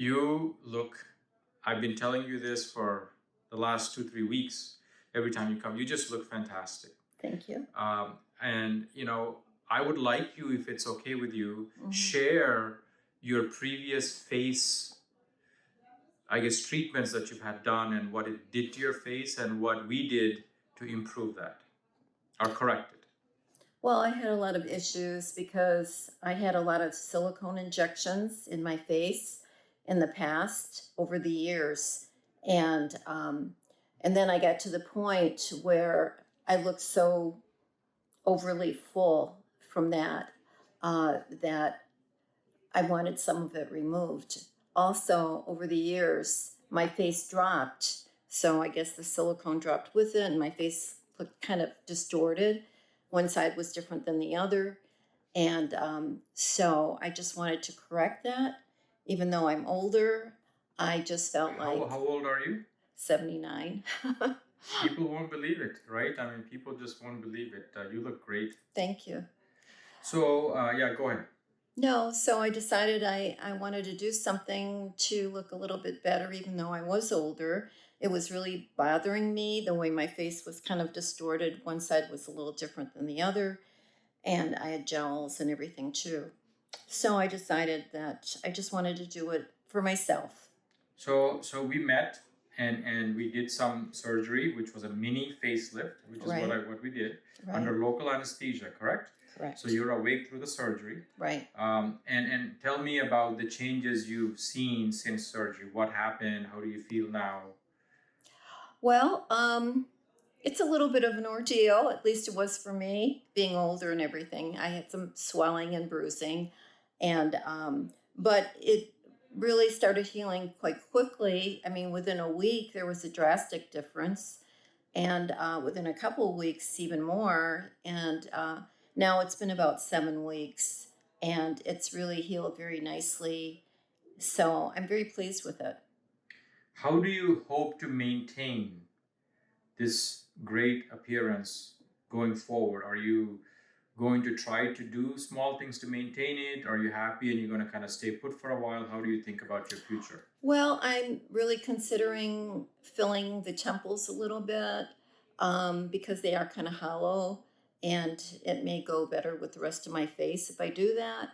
You look, I've been telling you this for the last 2, 3 weeks. Every time you come, you just look fantastic. Thank you. And, I would like you, if it's okay with you, share your previous face, I guess, treatments that you've had done and what it did to your face and what we did to improve that or correct it. Well, I had a lot of issues because I had a lot of silicone injections in my face in the past over the years. And then I got to the point where I looked so overly full from that that I wanted some of it removed. Also, over the years, my face dropped. So I guess the silicone dropped with it, and my face looked kind of distorted. One side was different than the other. And so I just wanted to correct that. Even though I'm older, I just felt like... How old are you? 79. People won't believe it, right? I mean, people just won't believe it. You look great. Thank you. So, yeah, go ahead. No, so I decided I wanted to do something to look a little bit better, even though I was older. It was really bothering me, the way my face was kind of distorted. One side was a little different than the other, and I had jowls and everything too. So I decided that I just wanted to do it for myself. So we met and we did some surgery, which was a mini facelift, which is what we did under local anesthesia, correct? Correct. So you're awake through the surgery. Right. And tell me about the changes you've seen since surgery. What happened? How do you feel now? Well, it's a little bit of an ordeal. At least it was for me, being older and everything. I had some swelling and bruising, and but it really started healing quite quickly. I mean, within a week, there was a drastic difference, and within a couple of weeks, even more. And now it's been about 7 weeks, and it's really healed very nicely. So I'm very pleased with it. How do you hope to maintain this great appearance going forward? Are you going to try to do small things to maintain it? Are you happy and you're going to kind of stay put for a while? How do you think about your future? Well, I'm really considering filling the temples a little bit because they are kind of hollow, and it may go better with the rest of my face if I do that.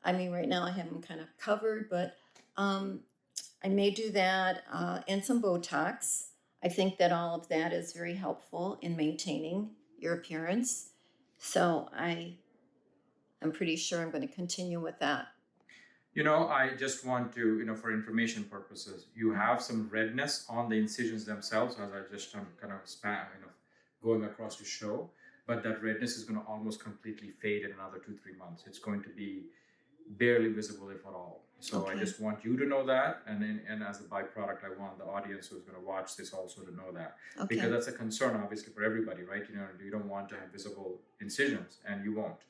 I mean, right now I have them kind of covered, but I may do that and some Botox. I think that all of that is very helpful in maintaining your appearance. So I'm pretty sure I'm going to continue with that. I just want to, for information purposes, you have some redness on the incisions themselves, as I just kind of going across to show, but that redness is going to almost completely fade in another 2-3 months. It's going to be barely visible, if at all. So I just want you to know that, and as a byproduct, I want the audience who's going to watch this also to know that, because that's a concern, obviously, for everybody, right? You don't want to have visible incisions, and you won't,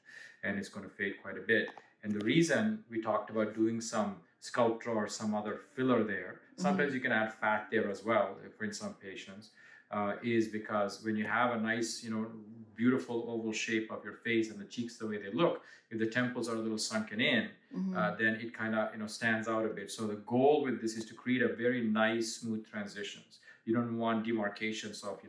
and it's going to fade quite a bit. And the reason we talked about doing some Sculptra or some other filler there, sometimes you can add fat there as well, for in some patients, is because when you have a nice, beautiful oval shape of your face and the cheeks the way they look, if the temples are a little sunken in, then it kind of stands out a bit. So the goal with this is to create a very nice, smooth transitions. You don't want demarcations of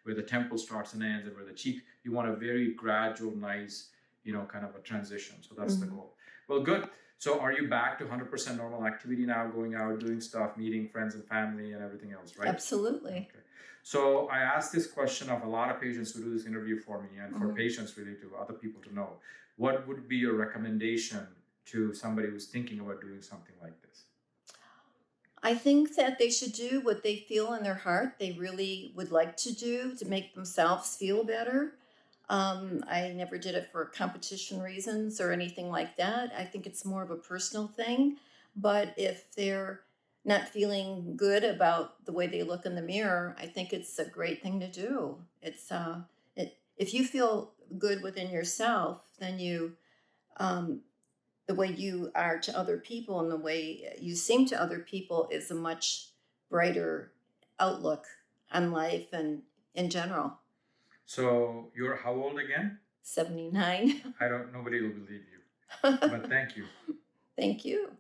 where the temple starts and ends and where the cheek. You want a very gradual, nice, kind of a transition. So that's the goal. Well, good. So are you back to 100% normal activity now, going out, doing stuff, meeting friends and family and everything else, right? Absolutely. Okay. So I asked this question of a lot of patients who do this interview for me, and for patients really, to other people to know. What would be your recommendation to somebody who's thinking about doing something like this? I think that they should do what they feel in their heart they really would like to do to make themselves feel better. I never did it for competition reasons or anything like that. I think it's more of a personal thing. But if they're not feeling good about the way they look in the mirror, I think it's a great thing to do. It's if you feel good within yourself, then the way you are to other people and the way you seem to other people is a much brighter outlook on life and in general. So you're how old again? 79. Nobody will believe you. But thank you. Thank you.